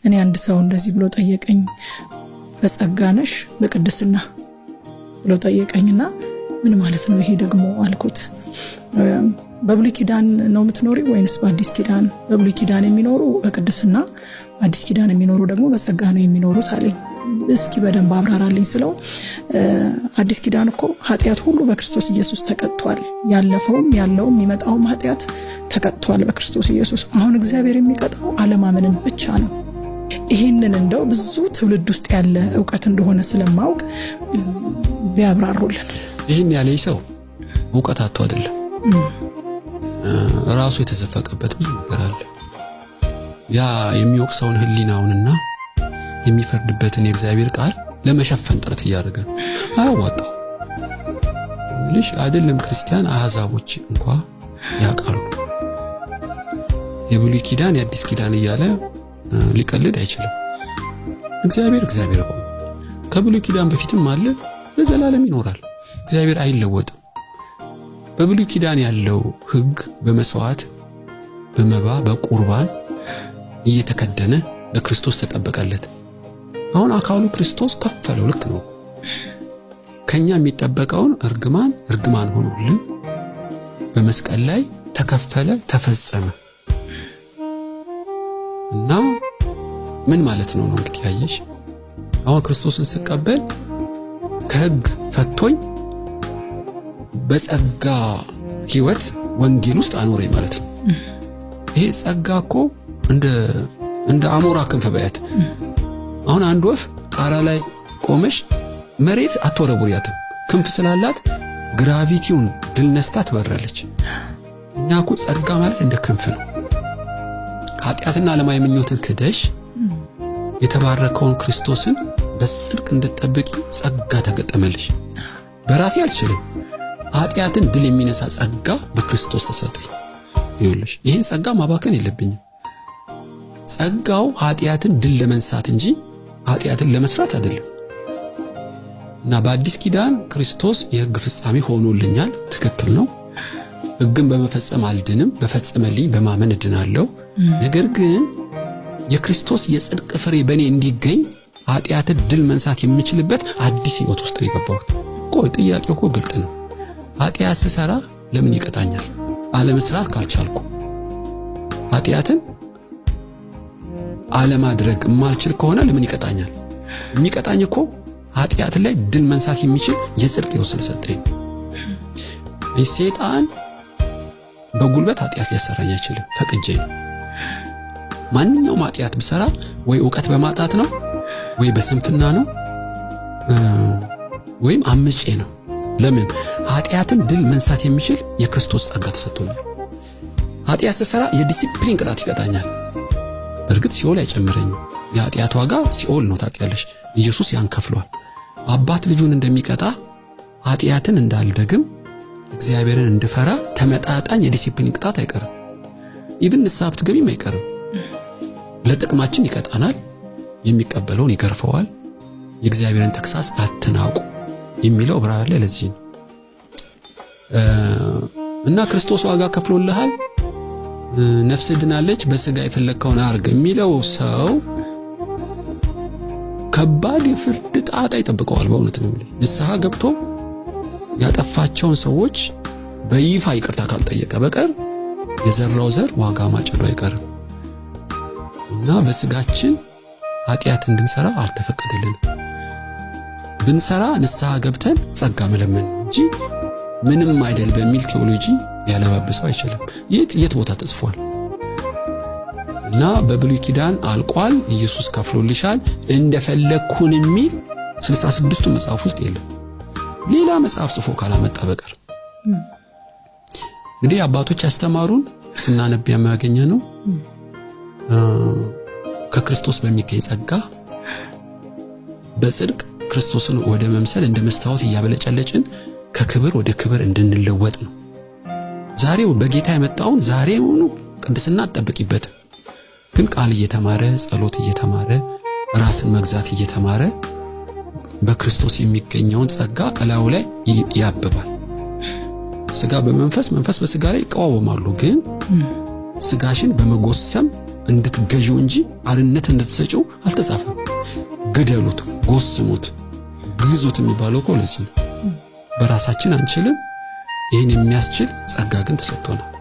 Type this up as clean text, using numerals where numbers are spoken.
እኔ አንድ ሰው እንደዚህ ብሎ ጠየቀኝ፣ በጸጋ ነሽ በቅድስና ብሎ ጠየቀኝና ምን ማለት ነው ይሄ ደግሞ አልኩት። በብሉይ ኪዳን ነው የምትኖሪ ወይንስ በአዲስ ኪዳን? በብሉይ ኪዳን የሚኖሩ በቅድስና፣ በአዲስ ኪዳን የሚኖሩ ደግሞ በጸጋ ነው የሚኖሩት አለኝ። እስኪ በደንብ አብራራልኝ ስለው አዲስ ኪዳን እኮ ኃጢአት ሁሉ በክርስቶስ ኢየሱስ ተቀጥቷል። ያለፈውም ያለውም የሚመጣውም ኃጢአት ተቀጥቷል በክርስቶስ ኢየሱስ። አሁን እግዚአብሔር የሚቀጣው አለማመንን ብቻ ነው። ይህንን እንደው ብዙ ትውልድ ውስጥ ያለ ዕውቀት እንደሆነ ስለማውቅ ቢያብራሩልን። ይህን ያለኝ ሰው ዕውቀት አጥቶ አይደለም፣ ራሱ የተዘፈቀበት ብዙ ነገር አለ። ያ የሚወቅሰውን ህሊናውንና የሚፈርድበትን የእግዚአብሔር ቃል ለመሸፈን ጥረት እያደረገ አያዋጣው። ልጅ አይደለም ክርስቲያን አሕዛቦች እንኳን ያውቃሉ። የብሉይ ኪዳን የአዲስ ኪዳን እያለ ሊቀልድ አይችልም። እግዚአብሔር እኮ ከብሉይ ኪዳን በፊትም አለ፣ ለዘላለም ይኖራል። እግዚአብሔር አይለወጥም። በብሉይ ኪዳን ያለው ሕግ በመስዋዕት በመባ በቁርባን እየተከደነ ለክርስቶስ ተጠበቀለት። አሁን አካሉ ክርስቶስ ከፈለው። ልክ ነው። ከኛ የሚጠበቀውን እርግማን ሆኖልን በመስቀል ላይ ተከፈለ፣ ተፈጸመ። እና ምን ማለት ነው እንግዲህ ያየሽ፣ አሁን ክርስቶስን ስቀበል ከሕግ ፈቶኝ በጸጋ ሕይወት ወንጌል ውስጥ አኖረኝ ማለት ነው። ይሄ ጸጋ እኮ እንደ አሞራ ክንፍ በያት። አሁን አንድ ወፍ ጣራ ላይ ቆመሽ መሬት አትወረውሪያትም። ክንፍ ስላላት ግራቪቲውን ድል ነስታ ትበራለች። እና እኮ ጸጋ ማለት እንደ ክንፍ ነው። ኃጢአትና ዓለማዊ ምኞትን ክደሽ የተባረከውን ክርስቶስን በጽድቅ እንድትጠብቂ ጸጋ ተገጠመልሽ። በራሴ አልችልም። ኃጢአትን ድል የሚነሳ ጸጋ በክርስቶስ ተሰጠኝ። ይኸውልሽ ይሄን ጸጋ ማባከን የለብኝም። ጸጋው ኃጢአትን ድል ለመንሳት እንጂ ኃጢአትን ለመስራት አይደለም። እና በአዲስ ኪዳን ክርስቶስ የሕግ ፍጻሜ ሆኖልኛል። ትክክል ነው። ሕግን በመፈጸም አልድንም፣ በፈጸመልኝ በማመን እድናለሁ። ነገር ግን የክርስቶስ የጽድቅ ፍሬ በእኔ እንዲገኝ ኃጢአትን ድል መንሳት የምችልበት አዲስ ሕይወት ውስጥ ነው የገባሁት። ቆይ ጥያቄው እኮ ግልጥ ነው። ኃጢአት ስሰራ ለምን ይቀጣኛል? አለመስራት ካልቻልኩ ኃጢአትን አለማድረግ የማልችል ከሆነ ለምን ይቀጣኛል? የሚቀጣኝ እኮ ኃጢአት ላይ ድል መንሳት የሚችል የጽድቅ ሕይወት ስለሰጠኝ። ሰይጣን በጉልበት ኃጢአት ሊያሰራኝ አይችልም። ፈቅጄ ማንኛውም ኃጢአት ብሰራ ወይ ዕውቀት በማጣት ነው፣ ወይ በስንፍና ነው፣ ወይም አምጬ ነው። ለምን? ኃጢአትን ድል መንሳት የሚችል የክርስቶስ ጸጋ ተሰጥቶኛል። ኃጢአት ስሰራ የዲሲፕሊን ቅጣት ይቀጣኛል። በእርግጥ ሲኦል አይጨምረኝም። የኃጢአት ዋጋ ሲኦል ነው ታውቂያለሽ። ኢየሱስ ያን ከፍሏል። አባት ልጁን እንደሚቀጣ ኃጢአትን እንዳልደግም እግዚአብሔርን እንድፈራ ተመጣጣኝ የዲሲፕሊን ቅጣት አይቀርም። ኢቭን ንስሐ ብትገቢም አይቀርም። ለጥቅማችን ይቀጣናል። የሚቀበለውን ይገርፈዋል። የእግዚአብሔርን ተክሳስ አትናቁ የሚለው ዕብራውያን ላይ ለዚህ ነው። እና ክርስቶስ ዋጋ ከፍሎልሃል፣ ነፍስ ድናለች፣ በስጋ የፈለግከውን አርግ የሚለው ሰው ከባድ የፍርድ ጣጣ ይጠብቀዋል። በእውነት ነው። ንስሐ ገብቶ ያጠፋቸውን ሰዎች በይፋ ይቅርታ ካልጠየቀ በቀር የዘራው ዘር ዋጋ ማጨዱ አይቀርም። እና በስጋችን ኃጢአት እንድንሰራ አልተፈቀደልንም። ብንሰራ ንስሐ ገብተን ጸጋ መለመን እንጂ ምንም አይደል በሚል ቴዎሎጂ ያለባብሰው አይችልም። የት ቦታ ተጽፏል? እና በብሉይ ኪዳን አልቋል፣ ኢየሱስ ከፍሎልሻል፣ እንደፈለግኩን የሚል 66ቱ መጽሐፍ ውስጥ የለም። ሌላ መጽሐፍ ጽፎ ካላመጣ በቀር እንግዲህ አባቶች ያስተማሩን ስናነብ የሚያገኘ ነው። ከክርስቶስ በሚገኝ ጸጋ በጽድቅ ክርስቶስን ወደ መምሰል እንደ መስታወት እያበለጨለጭን ከክብር ወደ ክብር እንድንለወጥ ነው። ዛሬው በጌታ የመጣውን ዛሬውኑ ቅድስና አትጠብቂበት። ግን ቃል እየተማረ ጸሎት እየተማረ ራስን መግዛት እየተማረ በክርስቶስ የሚገኘውን ጸጋ እላዩ ላይ ያብባል። ስጋ በመንፈስ መንፈስ በስጋ ላይ ይቃወማሉ። ግን ስጋሽን በመጎሰም እንድትገዢው እንጂ አርነት እንድትሰጪው አልተጻፈም። ግደሉት፣ ጎስሙት፣ ግዙት የሚባለው እኮ ለዚህ ነው። በራሳችን አንችልም። ይህን የሚያስችል ጸጋ ግን ተሰጥቶናል።